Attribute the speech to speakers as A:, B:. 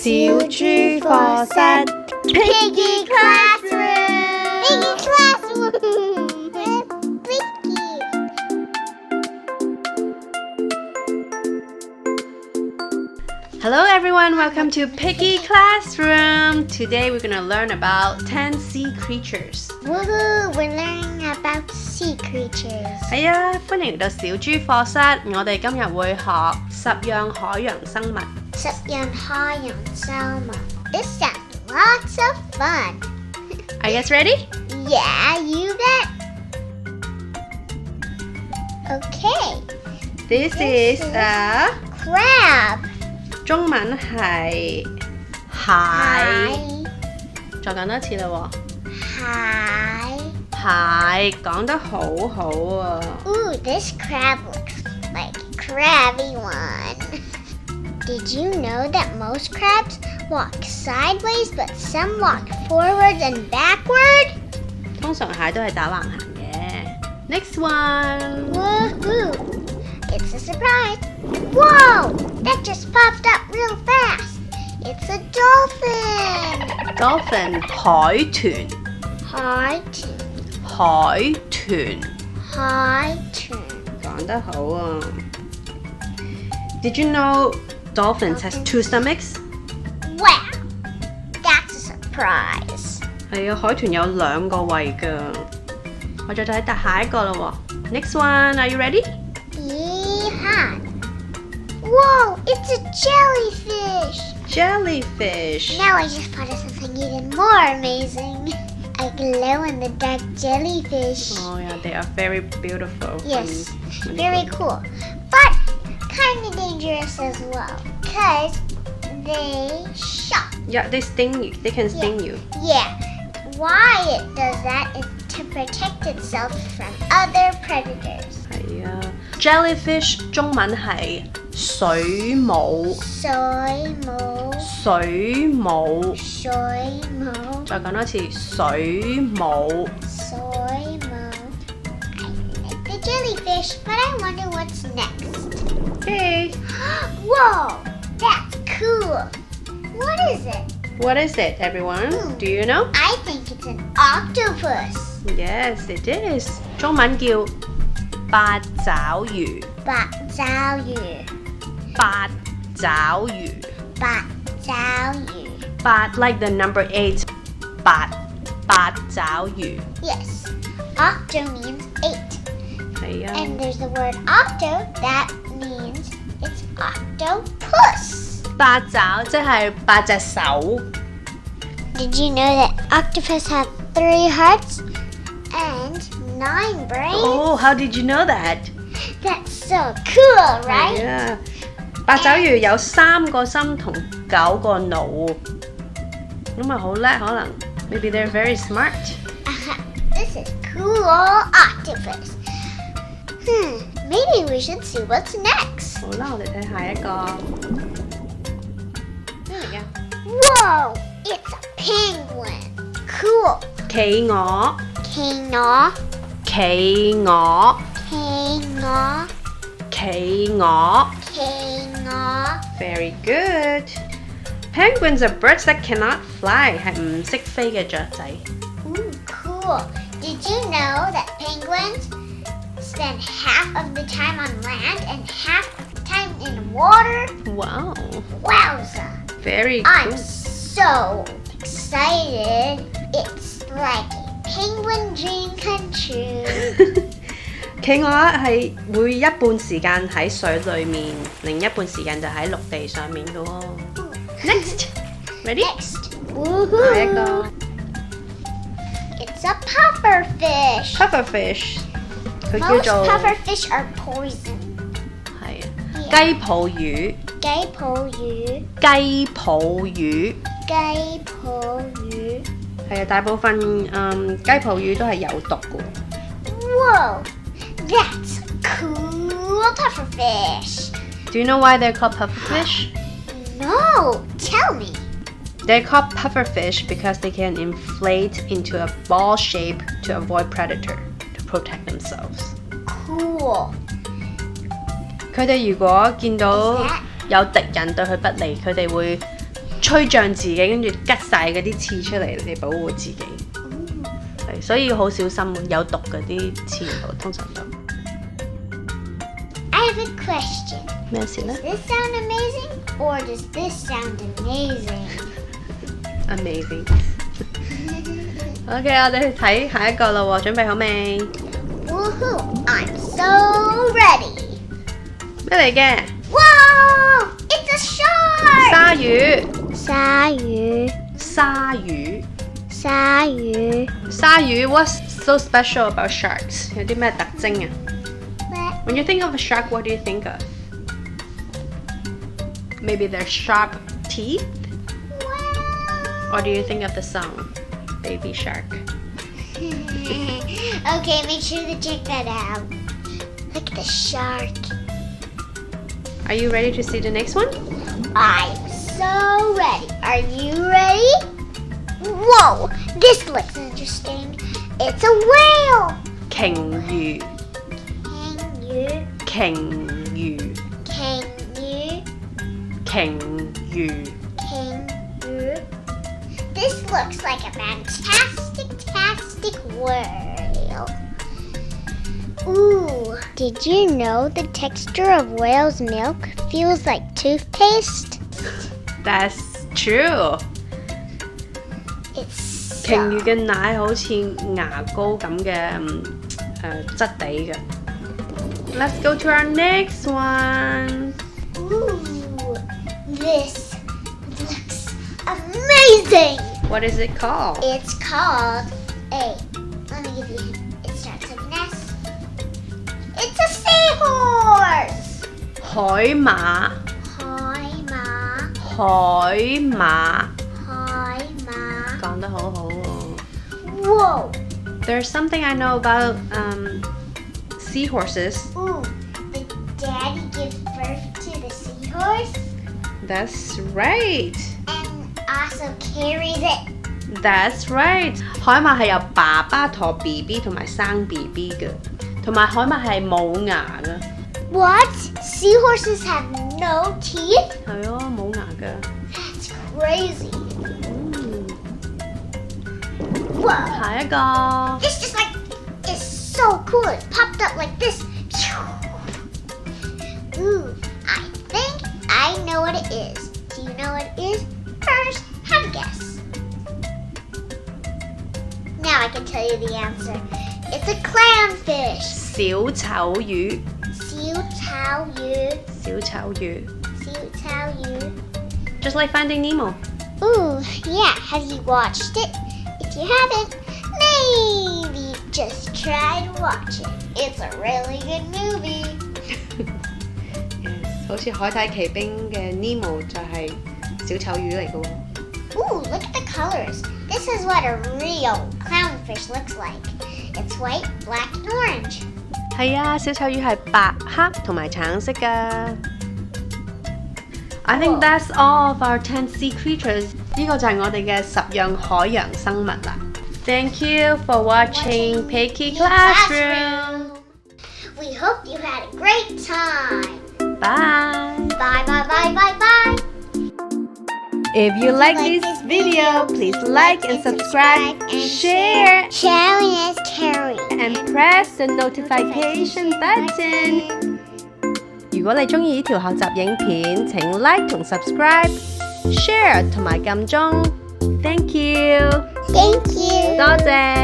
A: 小豬課室
B: Piggy classroom. Piggy classroom. Piggy.
A: Hello everyone, welcome to Piggy Classroom. Today we're gonna learn about 10 sea creatures.
B: Woohoo! We're learning about sea creatures.
A: 係啊，歡迎嚟到小豬課室。我哋今日會學10樣海洋生物。
B: 十樣海洋生物. This sounds lots of fun.
A: Are you guys ready?
B: Yeah, you bet. Okay.
A: This is a
B: crab.
A: 中文係蟹。再講多次啦喎。蟹講得好好啊。
B: Ooh, this crab looks like a crabby one. Did you know that most crabs walk sideways, but some walk forward and backward?
A: 通常蟹都係打橫行嘅。Next one.
B: Woohoo! It's a surprise. Whoa! That just popped up real fast. It's a dolphin.
A: Dolphin 海豚。
B: 海豚。
A: 海豚。
B: 海豚。
A: 講得好啊。Did you know dolphins has 2 stomachs?
B: Wow! That's a surprise.
A: 係啊，海豚有2個胃㗎。我再睇下一個啦喎。Next one, are you ready?
B: Yeehaw! Whoa! It's a jellyfish.
A: Jellyfish.
B: Now I just thought of something even more amazing. A glow-in-the-dark jellyfish.
A: Oh yeah, they are very beautiful.
B: Yes, very cool. But kind of dangerous as well, because they shock.
A: Yeah, they sting you. They can sting you.
B: Yeah. Why it does that is to protect itself from other predators.
A: 係啊 ，Jellyfish 中文係水母。
B: 水母。
A: 水母。
B: 水母。
A: 再講多次，水母。
B: 水母。I like the jellyfish, but I wonder what's next.
A: Okay.
B: Whoa! That's cool. What is it?
A: What is it, everyone? Do you know?
B: I think it's an octopus.
A: Yes, it is. 中文叫八爪魚。
B: 八爪魚。
A: 八爪魚。
B: 八爪魚。
A: 八 like the number 8. 八爪魚。
B: Yes. Octo means 8.
A: 係啊。
B: And there's the word octo that means it's octopus.
A: 八爪即係8隻手。
B: Did you know that octopus have 3 hearts and 9 brains?
A: Oh, how did you know that?
B: That's so cool, right?
A: 係啊，八爪魚有3個心同9個腦，咁咪好叻可能。Maybe they're very smart.
B: This is cool octopus. Maybe we should see what's next.
A: 好啦，我哋睇下一個。咩嚟㗎？
B: Whoa! It's a penguin. Cool.
A: 企鵝。
B: 企鵝。
A: 企鵝。
B: 企鵝。
A: 企鵝。
B: 企鵝。
A: Very good. Penguins are birds that cannot fly， 係唔識飛嘅雀仔。
B: Ooh, cool. Did you know that penguins spend half of the time on land and half of the time in water?
A: Wow.
B: Wowza!
A: Very
B: I'm
A: cool.
B: so excited. It's like a penguin dream come true.
A: 企鵝係會一半時間喺水裏面，另一半時間就喺陸地上面嘅喎。Next, ready?
B: Next.
A: 下一
B: Woohoo!
A: 個
B: It's a pufferfish.
A: pufferfish， 佢叫
B: Most
A: 做
B: pufferfish are poison.
A: 係啊雞泡魚。
B: 雞泡魚。
A: 雞泡魚
B: 雞泡魚。
A: 係啊，大部分雞泡魚都係有毒嘅。
B: Whoa! That's a cool pufferfish.
A: Do you know why they're called pufferfish?
B: No, tell me.
A: They're called pufferfish because they can inflate into a ball shape to avoid predator to protect themselves.
B: Cool.
A: 佢哋如果見到有敵人對佢不利，佢哋會吹脹自己，跟住吉晒嗰啲刺出嚟嚟保護自己。係，所以要好小心，有毒嗰啲刺通常都。
B: I have a question.
A: 咩事呢
B: Does this sound amazing or does this sound amazing?
A: Amazing 。OK， 我哋去睇下一個啦喎，準備好未？
B: Woohoo! I'm so ready.
A: 咩嚟嘅？
B: Whoa! It's a shark!
A: 鯊魚。
B: 鯊魚。
A: 鯊魚。
B: 鯊魚。
A: 鯊魚 What's so special about sharks？ 有啲咩特徵啊？ When you think of a shark, what do you think of? Maybe their sharp teeth? Or do you think of the song, Baby Shark?
B: Okay, make sure to check that out. Look at the shark.
A: Are you ready to see the next one?
B: I'm so ready. Are you ready? Whoa, this looks interesting. It's a whale.
A: 鯨魚。鯨魚。鯨魚。
B: This looks like a fantastic whale. Ooh, did you know the texture of whale's milk feels like toothpaste?
A: That's true.
B: It's
A: 鯨魚嘅奶好似牙膏咁嘅質地嘅。Let's go to our next one.
B: Ooh, this looks amazing.
A: What is it called?
B: It's called let me give you a hint. It starts with an S. It's a seahorse.
A: 海馬。海馬。講得好好喎。
B: Whoa.
A: There's something I know about seahorses.
B: Ooh, the daddy gives birth to the seahorse
A: That's right.
B: and also carries it.
A: That's right. 海馬係由爸爸陀 BB 同埋生 BB 嘅，同埋海馬係冇牙嘅。
B: What? Seahorses have no teeth?
A: 係咯，冇牙嘅。
B: That's crazy. Whoa.
A: 下一個。
B: It's just like, it's so cool. It popped up like this. Ooh, I think I know what it is. Do you know what it is? First, have a guess. Now I can tell you the answer. It's a clownfish.
A: 小丑魚。
B: 小丑魚。
A: 小丑魚。
B: 小丑魚。
A: Just like Finding Nemo.
B: Ooh, yeah. Have you watched it? If you haven't, maybe just try to watch it. It's a really good movie.
A: Yes, 好似海底奇兵嘅 Nemo 就係小丑魚嚟嘅喎。
B: Ooh, look at the colors. This is what a real clownfish looks like. It's white, black, and orange.
A: 係啊，小丑魚係白、黑同埋橙色㗎。I think that's all of our 10 sea creatures. 呢個就係我哋嘅10樣海洋生物啦。Thank you for watching Piggy Classroom.
B: We hope you had a great time.
A: Bye.
B: Bye, bye, bye, bye, bye.
A: If you like this video, please like and subscribe, share,
B: Sharing is caring.
A: and press the notification button. 如果你鍾意呢條學習影片，請 like 同 subscribe、share 同埋撳鐘。Thank you，
B: Thank you.
A: 多謝。